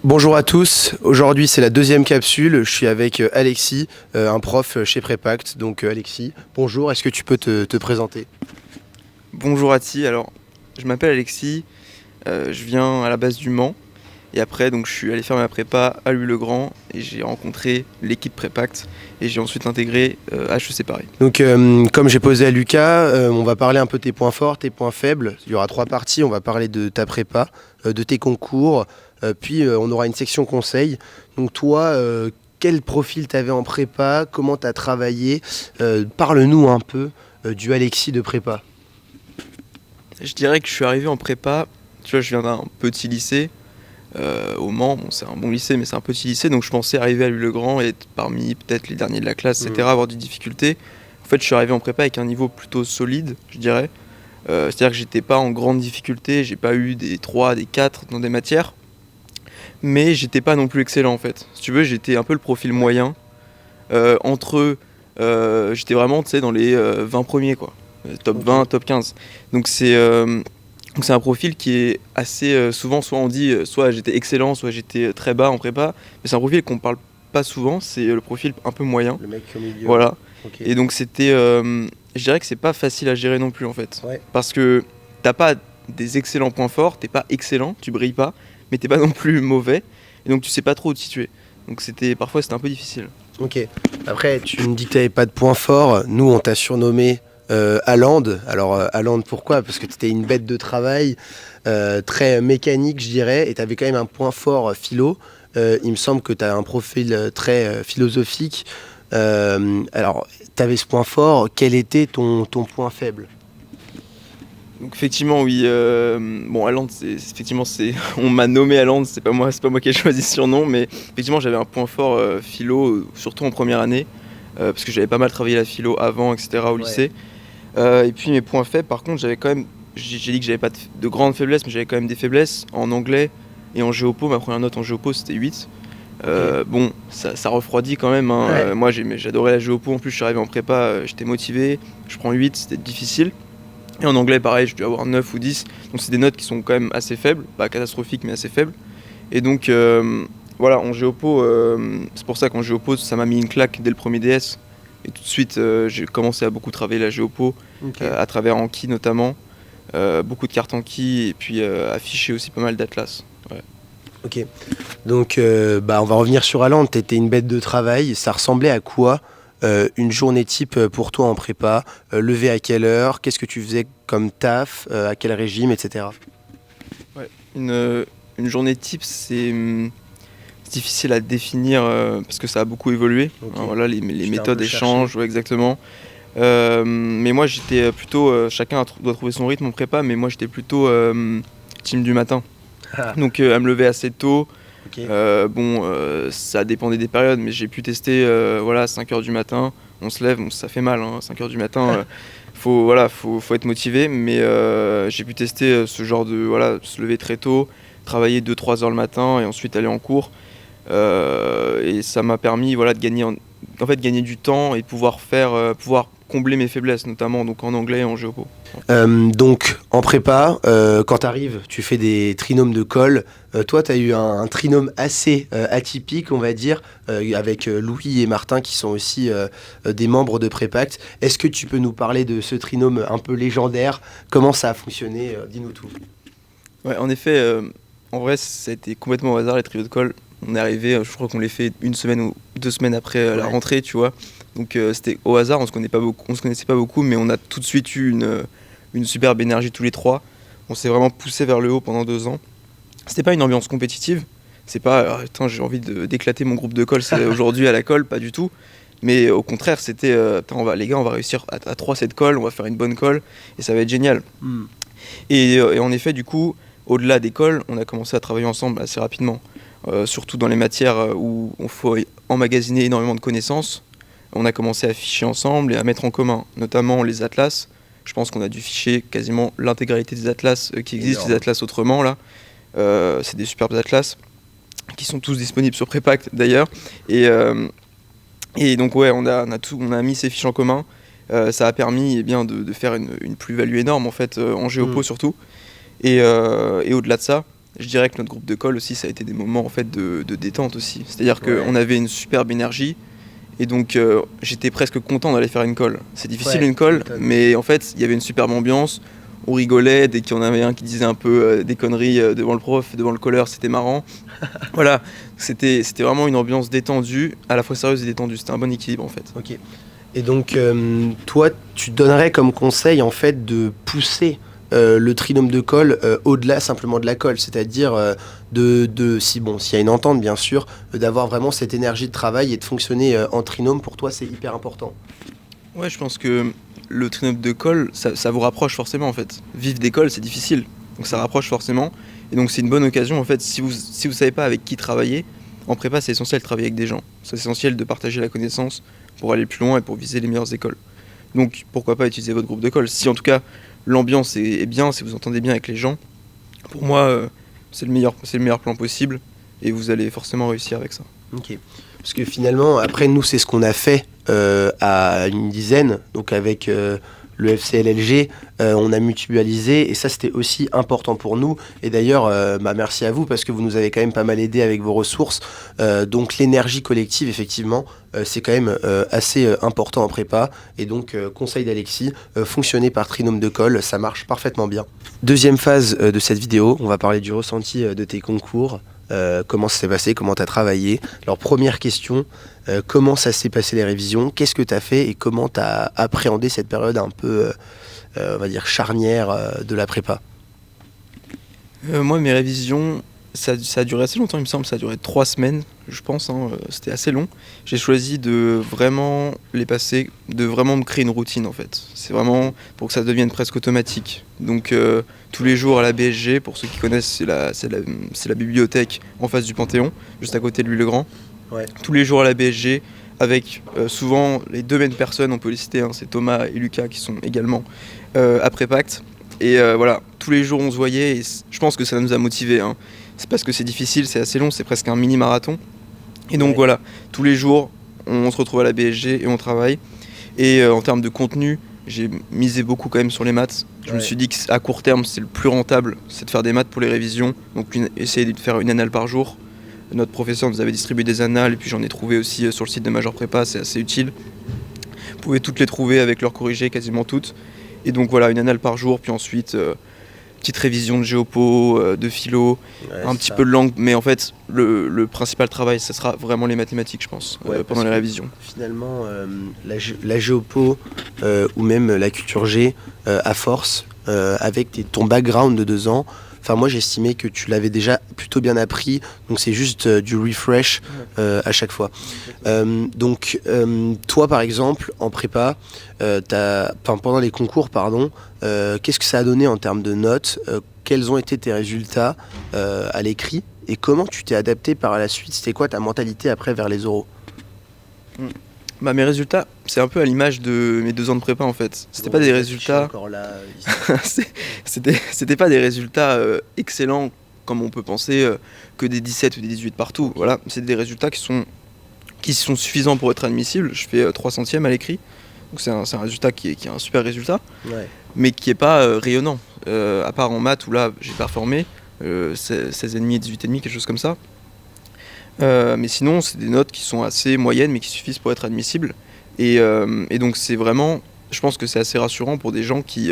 Bonjour à tous, aujourd'hui c'est la deuxième capsule, je suis avec Alexis, un prof chez Prépact. Donc Alexis, bonjour, est-ce que tu peux te présenter? Bonjour Ati, alors je m'appelle Alexis, je viens à la base du Mans et après donc je suis allé faire ma prépa à Louis-le-Grand et j'ai rencontré l'équipe Prépact et j'ai ensuite intégré HEC Paris. Donc comme j'ai posé à Lucas, on va parler un peu de tes points forts, tes points faibles. Il y aura trois parties, on va parler de ta prépa, de tes concours, puis on aura une section conseil. Donc toi, quel profil tu avais en prépa, comment tu as travaillé? Parle-nous un peu du Alexis de prépa. Je dirais que je suis arrivé en prépa, tu vois je viens d'un petit lycée au Mans, bon, c'est un bon lycée mais c'est un petit lycée donc je pensais arriver à Louis-le-Grand et être parmi peut-être les derniers de la classe, etc., avoir des difficultés. En fait je suis arrivé en prépa avec un niveau plutôt solide, je dirais. C'est-à-dire que j'étais pas en grande difficulté, j'ai pas eu des 3, des 4 dans des matières, mais j'étais pas non plus excellent en fait. Si tu veux, j'étais un peu le profil moyen, j'étais vraiment tu sais, dans les 20 premiers quoi. Top 20, top 15. Donc c'est un profil qui est assez souvent, soit on dit soit j'étais excellent, soit j'étais très bas en prépa, mais c'est un profil qu'on parle pas souvent, c'est le profil un peu moyen. Le mec au milieu. Voilà. Ok. Et donc je dirais que c'est pas facile à gérer non plus en fait. Ouais. Parce que t'as pas des excellents points forts, t'es pas excellent, tu brilles pas, mais t'es pas non plus mauvais, et donc tu sais pas trop où te situer. Donc parfois c'était un peu difficile. Ok. Après, tu me dis que tu n'avais pas de point fort. Nous, on t'a surnommé Haaland. Alors, Haaland, pourquoi? Parce que tu étais une bête de travail, très mécanique, je dirais, et tu avais quand même un point fort philo. Il me semble que tu as un profil très philosophique. Alors, tu avais ce point fort. Quel était ton point faible? Donc effectivement oui, bon Haaland effectivement on m'a nommé Haaland, c'est pas moi qui ai choisi ce surnom, mais effectivement j'avais un point fort philo, surtout en première année, parce que j'avais pas mal travaillé la philo avant, etc. au lycée. Et puis mes points faibles par contre j'avais quand même, j'ai dit que j'avais pas de grandes faiblesses, mais j'avais quand même des faiblesses en anglais et en géopo. Ma première note en géopo c'était 8. Bon, ça refroidit quand même, hein. Ouais. Moi j'adorais la géopo, en plus je suis arrivé en prépa, j'étais motivé, je prends 8, c'était difficile. Et en anglais pareil, je dû avoir 9 ou 10, donc c'est des notes qui sont quand même assez faibles, pas catastrophiques mais assez faibles. Et donc voilà, en géopo, c'est pour ça qu'en géopo ça m'a mis une claque dès le premier DS. Et tout de suite j'ai commencé à beaucoup travailler la géopo, Ok. à travers Anki notamment, beaucoup de cartes Anki et puis afficher aussi pas mal d'atlas. Ouais. Ok. Donc, on va revenir sur Haaland. Tu étais une bête de travail. Ça ressemblait à quoi une journée type pour toi en prépa? Lever à quelle heure? Qu'est-ce que tu faisais comme taf? À quel régime, etc. Ouais. Une journée type, c'est difficile à définir parce que ça a beaucoup évolué. Ok. Hein, voilà, les Tu t'es un méthodes peu échangent, ouais, exactement. Mais moi j'étais plutôt, chacun doit trouver son rythme en prépa, mais moi j'étais plutôt team du matin. Ah, Donc à me lever assez tôt. ok. Ça dépendait des périodes, mais j'ai pu tester voilà, 5h du matin. On se lève, bon, ça fait mal, hein, 5h du matin. Faut être motivé, mais j'ai pu tester ce genre de voilà, se lever très tôt, travailler 2-3 heures le matin et ensuite aller en cours. Et ça m'a permis voilà, de gagner, en fait, gagner du temps et pouvoir combler mes faiblesses, notamment donc en anglais et en géopo. Donc, en prépa, quand tu arrives, tu fais des trinômes de colle. Toi, tu as eu un trinôme assez atypique, on va dire, avec Louis et Martin, qui sont aussi des membres de Prépact. Est-ce que tu peux nous parler de ce trinôme un peu légendaire? Comment ça a fonctionné? Dis-nous tout. Ouais, en effet, en vrai, ça a été complètement au hasard les trios de colle. On est arrivé, je crois qu'on les fait 1 semaine ou 2 semaines après la Ouais. rentrée, tu vois. Donc c'était au hasard, on se connaissait pas beaucoup, mais on a tout de suite eu une superbe énergie tous les trois. On s'est vraiment poussé vers le haut pendant 2 ans. C'était pas une ambiance compétitive. C'est pas, putain, j'ai envie d'éclater mon groupe de colle aujourd'hui à la colle, pas du tout. Mais au contraire, c'était, putain, les gars, on va réussir à 3 cette colle, on va faire une bonne colle et ça va être génial. Hmm. Et en effet, du coup, au-delà des cols, on a commencé à travailler ensemble assez rapidement. Surtout dans les matières où il faut emmagasiner énormément de connaissances. On a commencé à ficher ensemble et à mettre en commun, notamment les atlas. Je pense qu'on a dû ficher quasiment l'intégralité des atlas qui existent, Énorme. les atlas autrement là. C'est des superbes atlas qui sont tous disponibles sur Prépact d'ailleurs. Et donc ouais, on a mis ces fiches en commun. Ça a permis de faire une plus-value énorme en fait, en géopo Hmm. surtout. Et au-delà de ça, je dirais que notre groupe de colle aussi, ça a été des moments en fait de détente aussi. C'est-à-dire qu'on avait une superbe énergie et donc j'étais presque content d'aller faire une colle. C'est difficile une colle, mais en fait il y avait une superbe ambiance. On rigolait dès qu'il y en avait un qui disait un peu des conneries devant le prof, devant le colleur, c'était marrant. Voilà, c'était vraiment une ambiance détendue, à la fois sérieuse et détendue. C'était un bon équilibre en fait. Ok. Et donc, toi, tu donnerais comme conseil en fait de pousser le trinôme de colle au-delà simplement de la colle, c'est-à-dire s'il y a une entente bien sûr, d'avoir vraiment cette énergie de travail et de fonctionner en trinôme, pour toi c'est hyper important. Ouais, je pense que le trinôme de colle, ça vous rapproche forcément en fait. Vivre des colles, c'est difficile, donc ça rapproche forcément. Et donc c'est une bonne occasion en fait, si vous savez pas avec qui travailler, en prépa c'est essentiel de travailler avec des gens. C'est essentiel de partager la connaissance pour aller plus loin et pour viser les meilleures écoles. Donc pourquoi pas utiliser votre groupe de colle. Si en tout cas l'ambiance est bien, si vous entendez bien avec les gens, pour moi c'est le meilleur plan possible et vous allez forcément réussir avec ça. Ok. Parce que finalement, après nous c'est ce qu'on a fait à une dizaine, donc avec le FCLLG, on a mutualisé et ça c'était aussi important pour nous. Et d'ailleurs, merci à vous parce que vous nous avez quand même pas mal aidé avec vos ressources. Donc l'énergie collective, effectivement, c'est quand même assez important en prépa. Et donc, conseil d'Alexis, fonctionner par trinôme de colle, ça marche parfaitement bien. Deuxième phase de cette vidéo, on va parler du ressenti de tes concours. Comment ça s'est passé, comment tu as travaillé. Alors première question, comment ça s'est passé les révisions, qu'est-ce que tu as fait et comment tu as appréhendé cette période un peu, on va dire, charnière de la prépa? Moi mes révisions, ça a duré assez longtemps il me semble, ça a duré 3 semaines je pense, c'était assez long. J'ai choisi de vraiment les passer, de vraiment me créer une routine en fait. C'est vraiment pour que ça devienne presque automatique. Donc tous les jours à la BSG, pour ceux qui connaissent, c'est la bibliothèque en face du Panthéon, juste à côté de Louis-le-Grand. Ouais. Tous les jours à la BSG, avec souvent les 2 mêmes personnes, on peut les citer, c'est Thomas et Lucas qui sont également après Pacte. Et voilà, tous les jours on se voyait et je pense que ça nous a motivés. C'est parce que c'est difficile, c'est assez long, c'est presque un mini-marathon. Et donc voilà, tous les jours on se retrouve à la BSG et on travaille. Et en termes de contenu, j'ai misé beaucoup quand même sur les maths. Je me suis dit qu'à court terme c'est le plus rentable, c'est de faire des maths pour les révisions. Donc essayer de faire une annale par jour. Notre professeur nous avait distribué des annales et puis j'en ai trouvé aussi sur le site de Major Prépa, c'est assez utile. Vous pouvez toutes les trouver avec leurs corrigés, quasiment toutes. Et donc voilà, une annale par jour, puis ensuite petite révision de géopo, de philo, un petit peu de langue, mais en fait le principal travail ça sera vraiment les mathématiques je pense, pendant les révisions. Finalement la géopo ou même la culture G à force, avec ton background de 2 ans, enfin moi j'estimais que tu l'avais déjà plutôt bien appris, donc c'est juste du refresh à chaque fois. Donc toi par exemple en prépa, pendant les concours qu'est-ce que ça a donné en termes de notes, quels ont été tes résultats à l'écrit et comment tu t'es adapté par la suite, c'était quoi ta mentalité après vers les oraux? Mes résultats, c'est un peu à l'image de mes 2 ans de prépa en fait. C'était pas des résultats. C'était pas des résultats excellents comme on peut penser que des 17 ou des 18 partout. Voilà, c'est des résultats qui sont suffisants pour être admissibles. Je fais 3 centièmes à l'écrit, donc c'est un résultat qui est un super résultat, mais qui est pas rayonnant. À part en maths où là j'ai performé 16,5 et 18,5, quelque chose comme ça. Mais sinon c'est des notes qui sont assez moyennes mais qui suffisent pour être admissibles et donc c'est vraiment, je pense que c'est assez rassurant pour des gens qui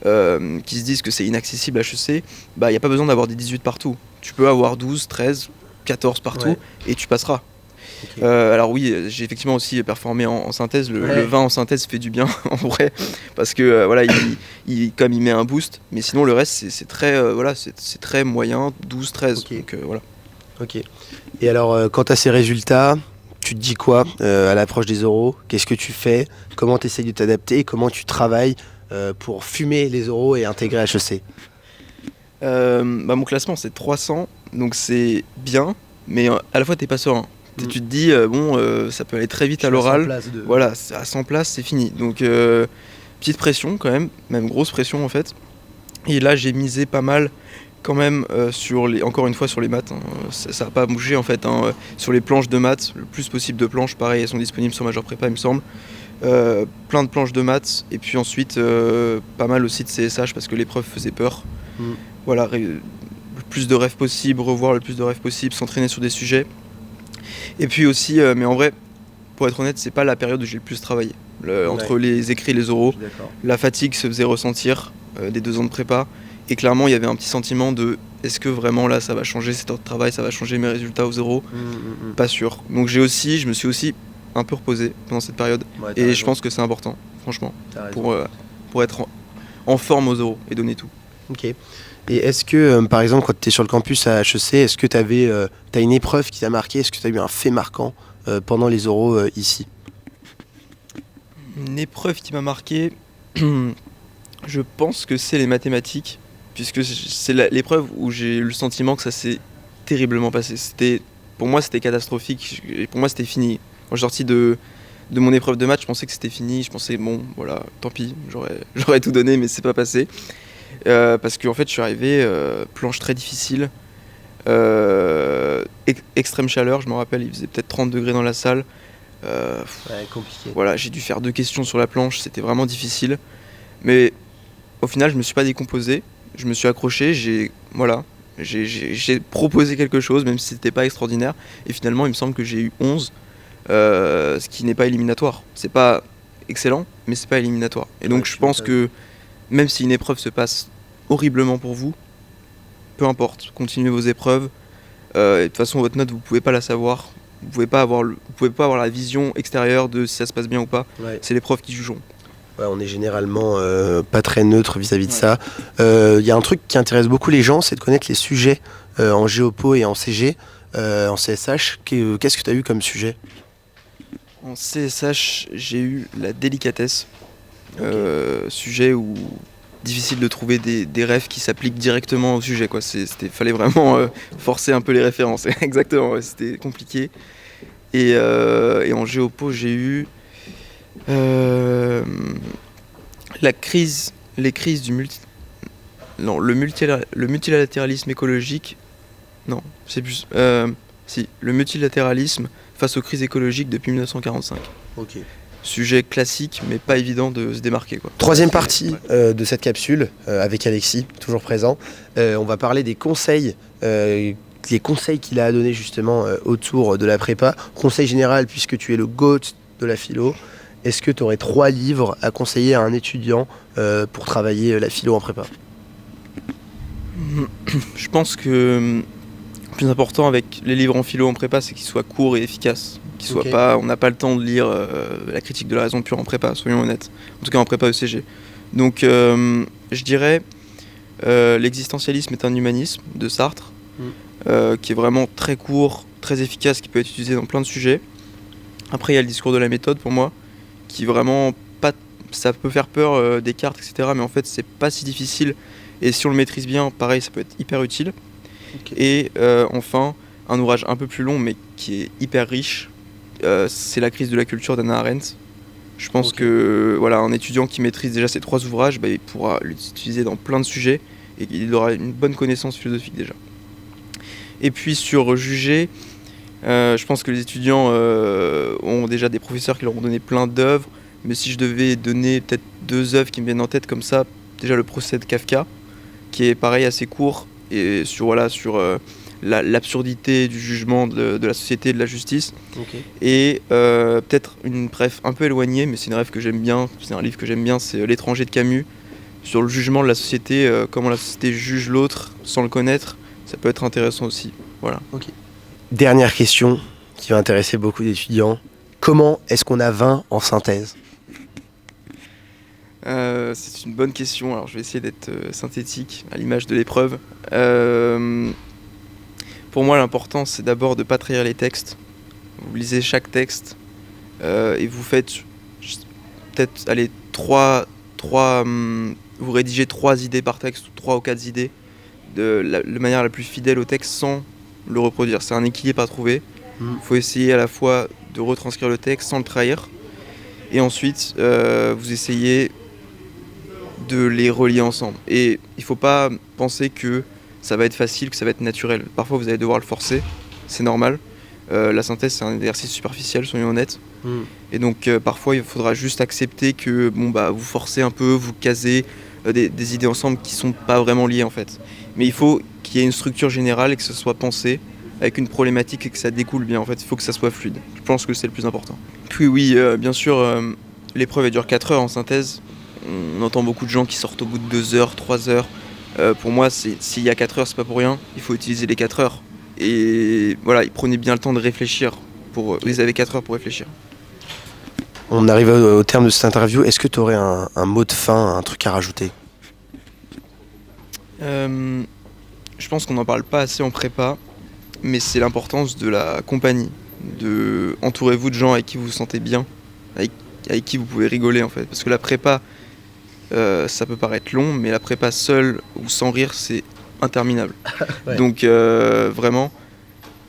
se disent que c'est inaccessible HEC. Il n'y a pas besoin d'avoir des 18 partout, tu peux avoir 12, 13, 14 partout et tu passeras. Okay. Alors oui, j'ai effectivement aussi performé en synthèse, le 20 en synthèse fait du bien en vrai, parce que voilà, comme il met un boost, mais sinon le reste c'est très, c'est très moyen, 12, 13, okay. Donc voilà. Ok. Et alors, quant à ces résultats, tu te dis quoi à l'approche des oraux? Qu'est-ce que tu fais? Comment tu essayes de t'adapter? Comment tu travailles pour fumer les oraux et intégrer HEC? Mon classement c'est 300, donc c'est bien, mais à la fois t'es pas serein. Tu te dis, ça peut aller très vite à l'oral. Voilà, à 100 places, c'est fini. Donc, petite pression quand même grosse pression en fait. Et là, j'ai misé pas mal quand même encore une fois sur les maths, ça n'a pas bougé en fait, sur les planches de maths, le plus possible de planches, pareil, elles sont disponibles sur Major Prépa il me semble, plein de planches de maths, et puis ensuite pas mal aussi de CSH parce que l'épreuve faisait peur. Voilà, le plus de rêves possible, revoir le plus de rêves possible, s'entraîner sur des sujets. Et puis aussi, mais en vrai, pour être honnête, c'est pas la période où j'ai le plus travaillé. Entre les écrits et les oraux, la fatigue se faisait ressentir des 2 ans de prépa. Et clairement, il y avait un petit sentiment de est-ce que vraiment là ça va changer cette heure de travail, ça va changer mes résultats aux oraux Pas sûr. Donc je me suis aussi un peu reposé pendant cette période. Et je pense que c'est important, franchement, pour être en forme aux oraux et donner tout. Ok. Et est-ce que, par exemple, quand tu es sur le campus à HEC, est-ce que tu as une épreuve qui t'a marqué? Est-ce que tu as eu un fait marquant pendant les oraux ici? Une épreuve qui m'a marqué, je pense que c'est les mathématiques, puisque c'est l'épreuve où j'ai eu le sentiment que ça s'est terriblement passé. Pour moi, c'était catastrophique, et pour moi, c'était fini. Quand je suis sorti de mon épreuve de maths, je pensais que c'était fini, je pensais, bon, voilà, tant pis, j'aurais tout donné, mais c'est pas passé. Parce qu'en fait, je suis arrivé, planche très difficile, extrême chaleur, je me rappelle, il faisait peut-être 30 degrés dans la salle. Compliqué. Voilà, j'ai dû faire 2 questions sur la planche, c'était vraiment difficile. Mais au final, je me suis pas décomposé, je me suis accroché, j'ai proposé quelque chose, même si c'était pas extraordinaire. Et finalement, il me semble que j'ai eu 11, ce qui n'est pas éliminatoire. C'est pas excellent, mais c'est pas éliminatoire. Et donc je pense que même si une épreuve se passe horriblement pour vous, peu importe, continuez vos épreuves. Et de toute façon, votre note, vous pouvez pas la savoir. Vous pouvez pas avoir la vision extérieure de si ça se passe bien ou pas. C'est les profs qui jugeront. Ouais, on est généralement pas très neutre vis-à-vis de ça. Y a un truc qui intéresse beaucoup les gens, c'est de connaître les sujets en géopo et en CG, en CSH. Qu'est-ce que tu as eu comme sujet? En CSH, j'ai eu la délicatesse. Sujet où difficile de trouver des refs qui s'appliquent directement au sujet, quoi. Fallait vraiment forcer un peu les références. Exactement, ouais, c'était compliqué. Et en géopo, j'ai eu les crises du le multilatéralisme écologique. Non, c'est plus. Le multilatéralisme face aux crises écologiques depuis 1945. Ok. Sujet classique, mais pas évident de se démarquer, quoi. Troisième partie de cette capsule, avec Alexis, toujours présent. On va parler des conseils, les conseils qu'il a à donner justement autour de la prépa. Conseil général, puisque tu es le GOAT de la philo, est-ce que tu aurais 3 livres à conseiller à un étudiant pour travailler la philo en prépa? Je pense que le plus important avec les livres en philo en prépa, c'est qu'ils soient courts et efficaces. On n'a pas le temps de lire la critique de la raison pure en prépa, soyons honnêtes. En tout cas en prépa ECG. Donc je dirais L'existentialisme est un humanisme de Sartre, qui est vraiment très court, très efficace, qui peut être utilisé dans plein de sujets. Après il y a le discours de la méthode pour moi, qui vraiment pas, ça peut faire peur, Descartes, etc. Mais en fait c'est pas si difficile, et si on le maîtrise bien, pareil, ça peut être hyper utile. Et enfin, un ouvrage un peu plus long mais qui est hyper riche, c'est La crise de la culture d'Hannah Arendt. Je pense que voilà, un étudiant qui maîtrise déjà ces 3 ouvrages, il pourra l'utiliser dans plein de sujets et il aura une bonne connaissance philosophique déjà. Et puis sur juger, je pense que les étudiants ont déjà des professeurs qui leur ont donné plein d'œuvres, mais si je devais donner peut-être 2 œuvres qui me viennent en tête comme ça, déjà le procès de Kafka, qui est pareil assez court, et sur l'absurdité du jugement de la société et de la justice. Et peut-être une bref un peu éloignée, mais c'est une rêve que j'aime bien, c'est un livre que j'aime bien, c'est L'étranger de Camus, sur le jugement de la société, comment la société juge l'autre sans le connaître. Ça peut être intéressant aussi. Voilà. Dernière question qui va intéresser beaucoup d'étudiants. Comment est-ce qu'on a 20 en synthèse ? C'est une bonne question. Alors je vais essayer d'être synthétique à l'image de l'épreuve. Pour moi, l'important, c'est d'abord de ne pas trahir les textes. Vous lisez chaque texte et vous faites peut-être vous rédigez 3 idées par texte, ou 3 ou 4 idées de la manière la plus fidèle au texte sans le reproduire. C'est un équilibre à trouver. Il faut essayer à la fois de retranscrire le texte sans le trahir, et ensuite vous essayez de les relier ensemble. Et il ne faut pas penser que ça va être facile, que ça va être naturel. Parfois vous allez devoir le forcer, c'est normal. La synthèse, c'est un exercice superficiel, soyons honnêtes. Et donc parfois il faudra juste accepter que vous forcez un peu, vous casez des idées ensemble qui sont pas vraiment liées en fait. Mais il faut qu'il qu'il y ait une structure générale et que ce soit pensé avec une problématique et que ça découle bien. En fait, il faut que ça soit fluide. Je pense que c'est le plus important. Puis oui, bien sûr, l'épreuve elle dure 4 heures en synthèse. On entend beaucoup de gens qui sortent au bout de 2 heures, 3 heures. Pour moi, s'il y a 4 heures, c'est pas pour rien. Il faut utiliser les 4 heures. Et voilà, prenez bien le temps de réfléchir. Vous avez 4 heures pour réfléchir. On arrive au terme de cette interview. Est-ce que tu aurais un mot de fin, un truc à rajouter? Je pense qu'on n'en parle pas assez en prépa, mais c'est l'importance de la compagnie. Entourez-vous de gens avec qui vous vous sentez bien, avec qui vous pouvez rigoler en fait. Parce que la prépa, ça peut paraître long, mais la prépa seule ou sans rire, c'est interminable. Ouais. Donc vraiment,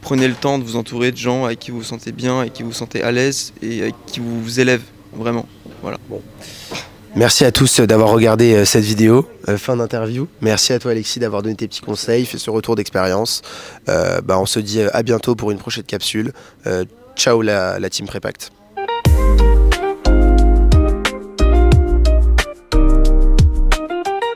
prenez le temps de vous entourer de gens avec qui vous vous sentez bien, avec qui vous vous sentez à l'aise et avec qui vous élèvent, vraiment. Voilà. Bon. Merci à tous d'avoir regardé cette vidéo, fin d'interview. Merci à toi Alexis d'avoir donné tes petits conseils, fait ce retour d'expérience. On se dit à bientôt pour une prochaine capsule. Ciao la team Prépact.